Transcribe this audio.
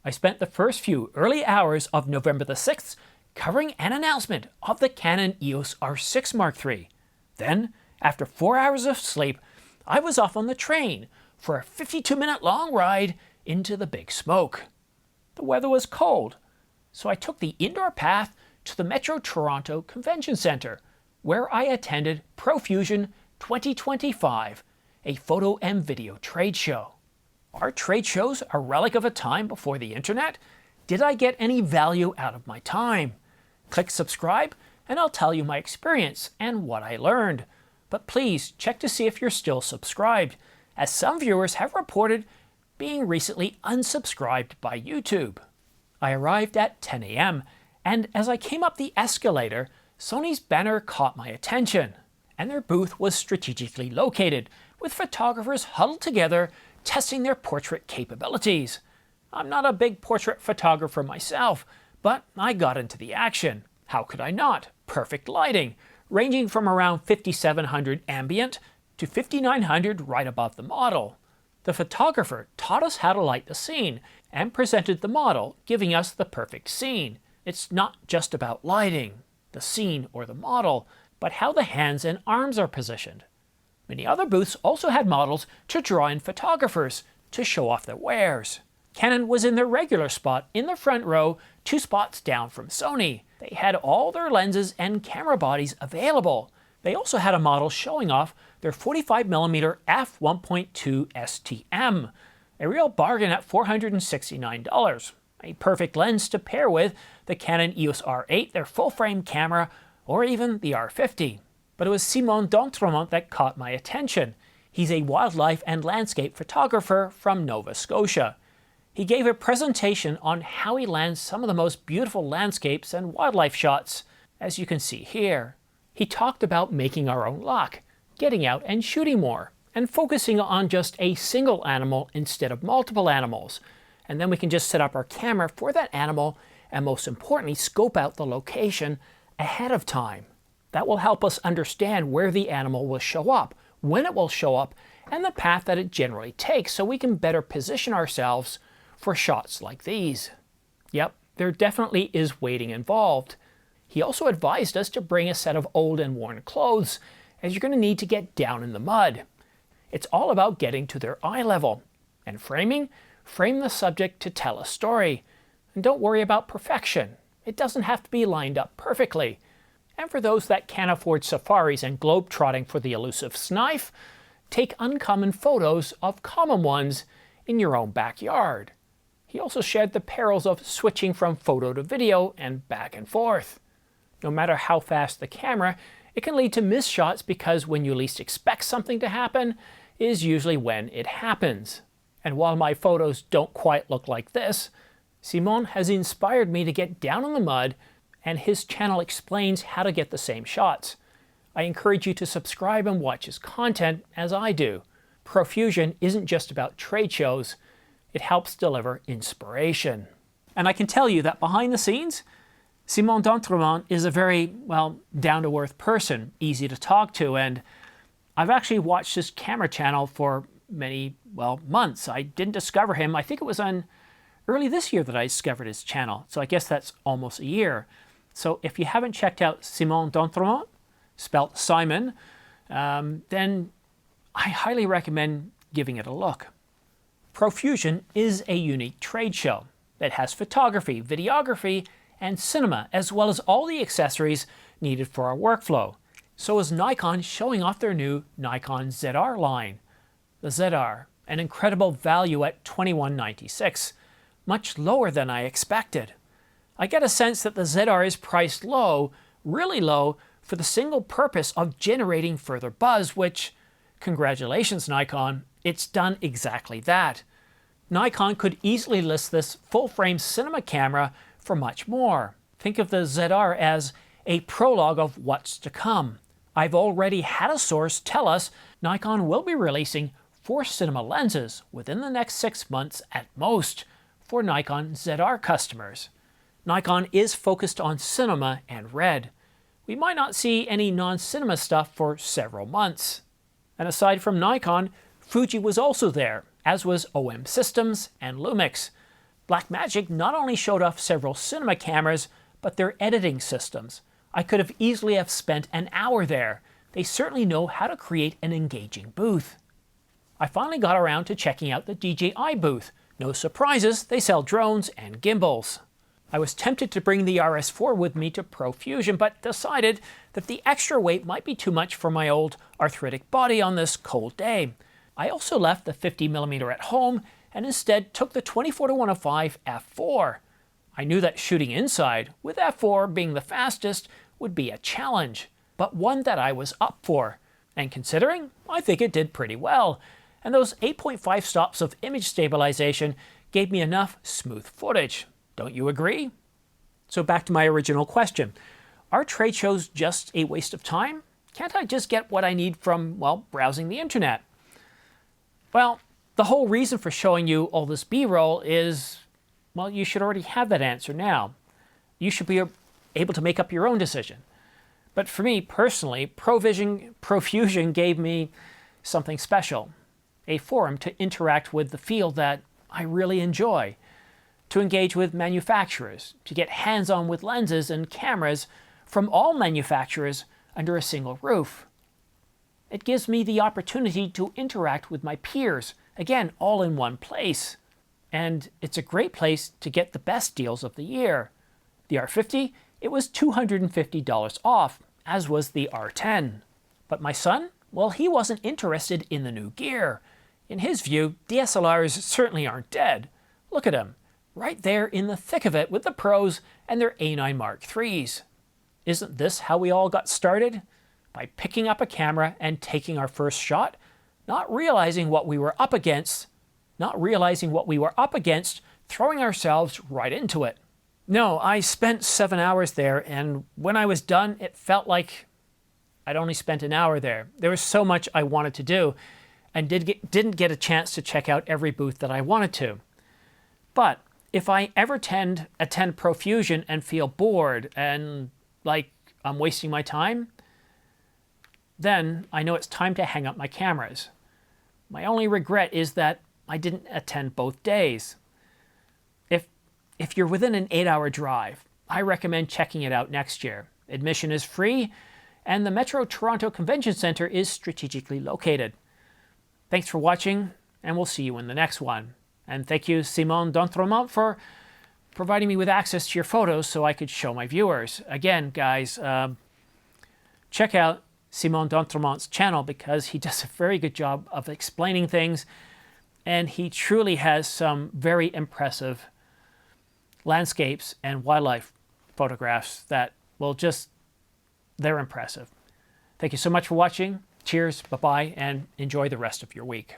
I spent the first few early hours of November the 6th covering an announcement of the Canon EOS R6 Mark III. Then, after 4 hours of sleep, I was off on the train for a 52-minute long ride into the big smoke. The weather was cold, so I took the indoor path to the Metro Toronto Convention Centre, where I attended Profusion 2025, a photo and video trade show. Are trade shows a relic of a time before the internet? Did I get any value out of my time? Click subscribe and I'll tell you my experience and what I learned. But please check to see if you're still subscribed, as some viewers have reported being recently unsubscribed by YouTube. I arrived at 10 a.m. and as I came up the escalator, Sony's banner caught my attention, and their booth was strategically located, with photographers huddled together testing their portrait capabilities. I'm not a big portrait photographer myself, but I got into the action. How could I not? Perfect lighting, ranging from around 5700 ambient to 5900 right above the model. The photographer taught us how to light the scene and presented the model, giving us the perfect scene. It's not just about lighting, the scene or the model, but how the hands and arms are positioned. Many other booths also had models to draw in photographers to show off their wares. Canon was in their regular spot in the front row, 2 spots down from Sony. They had all their lenses and camera bodies available. They also had a model showing off their 45mm f1.2 STM, a real bargain at $469. A perfect lens to pair with the Canon EOS R8, their full-frame camera, or even the R50. But it was Simon d'Entremont that caught my attention. He's a wildlife and landscape photographer from Nova Scotia. He gave a presentation on how he lands some of the most beautiful landscapes and wildlife shots, as you can see here. He talked about making our own luck, getting out and shooting more, and focusing on just a single animal instead of multiple animals. And then we can just set up our camera for that animal and, most importantly, scope out the location ahead of time. That will help us understand where the animal will show up, when it will show up, and the path that it generally takes, so we can better position ourselves for shots like these. Yep, there definitely is waiting involved. He also advised us to bring a set of old and worn clothes, as you're going to need to get down in the mud. It's all about getting to their eye level. And framing? Frame the subject to tell a story. And don't worry about perfection. It doesn't have to be lined up perfectly. And for those that can't afford safaris and globe-trotting for the elusive snipe, take uncommon photos of common ones in your own backyard. He also shared the perils of switching from photo to video and back and forth. No matter how fast the camera, it can lead to missed shots because when you least expect something to happen is usually when it happens. And while my photos don't quite look like this, Simon has inspired me to get down in the mud, and his channel explains how to get the same shots. I encourage you to subscribe and watch his content as I do. Profusion isn't just about trade shows, it helps deliver inspiration. And I can tell you that behind the scenes, Simon d'Entremont is a very, well, down-to-earth person, easy to talk to, and I've actually watched his camera channel for many, well, months. I didn't discover him, I think it was on early this year that I discovered his channel, so I guess that's almost a year. So if you haven't checked out Simon d'Entremont, spelt Simon, then I highly recommend giving it a look. Profusion is a unique trade show that has photography, videography, and cinema, as well as all the accessories needed for our workflow. So is Nikon showing off their new Nikon ZR line. The ZR, an incredible value at $21.96, much lower than I expected. I get a sense that the ZR is priced low, really low, for the single purpose of generating further buzz, which, congratulations Nikon, it's done exactly that. Nikon could easily list this full-frame cinema camera for much more. Think of the ZR as a prologue of what's to come. I've already had a source tell us Nikon will be releasing 4 cinema lenses within the next 6 months at most for Nikon ZR customers. Nikon is focused on cinema and red. We might not see any non-cinema stuff for several months. And aside from Nikon, Fuji was also there, as was OM Systems and Lumix. Blackmagic not only showed off several cinema cameras, but their editing systems. I could have easily have spent an hour there. They certainly know how to create an engaging booth. I finally got around to checking out the DJI booth. No surprises, they sell drones and gimbals. I was tempted to bring the RS4 with me to Profusion, but decided that the extra weight might be too much for my old arthritic body on this cold day. I also left the 50mm at home and instead took the 24-105 f4. I knew that shooting inside, with f4 being the fastest, would be a challenge, but one that I was up for. And considering, I think it did pretty well. And those 8.5 stops of image stabilization gave me enough smooth footage. Don't you agree? So back to my original question. Are trade shows just a waste of time? Can't I just get what I need from, well, browsing the internet? Well, the whole reason for showing you all this B-roll is, well, you should already have that answer now. You should be able to make up your own decision. But for me personally, Profusion gave me something special. A forum to interact with the field that I really enjoy, to engage with manufacturers, to get hands-on with lenses and cameras from all manufacturers under a single roof. It gives me the opportunity to interact with my peers, again, all in one place. And it's a great place to get the best deals of the year. The R50, it was $250 off, as was the R10. But my son, well, he wasn't interested in the new gear. In his view, DSLRs certainly aren't dead. Look at him, right there in the thick of it with the pros and their A9 Mark IIIs. Isn't this how we all got started? By picking up a camera and taking our first shot, not realizing what we were up against, throwing ourselves right into it. No, I spent 7 hours there, and when I was done, it felt like I'd only spent an hour there. There was so much I wanted to do, and didn't get a chance to check out every booth that I wanted to. But if I ever attend Profusion and feel bored and like I'm wasting my time, then I know it's time to hang up my cameras. My only regret is that I didn't attend both days. If you're within an 8-hour drive, I recommend checking it out next year. Admission is free, and the Metro Toronto Convention Centre is strategically located. Thanks for watching, and we'll see you in the next one. And thank you, Simon d'Entremont, for providing me with access to your photos so I could show my viewers. Again, guys, check out Simon d'Entremont's channel because he does a very good job of explaining things, and he truly has some very impressive landscapes and wildlife photographs that will they're impressive. Thank you so much for watching. Cheers, bye-bye, and enjoy the rest of your week.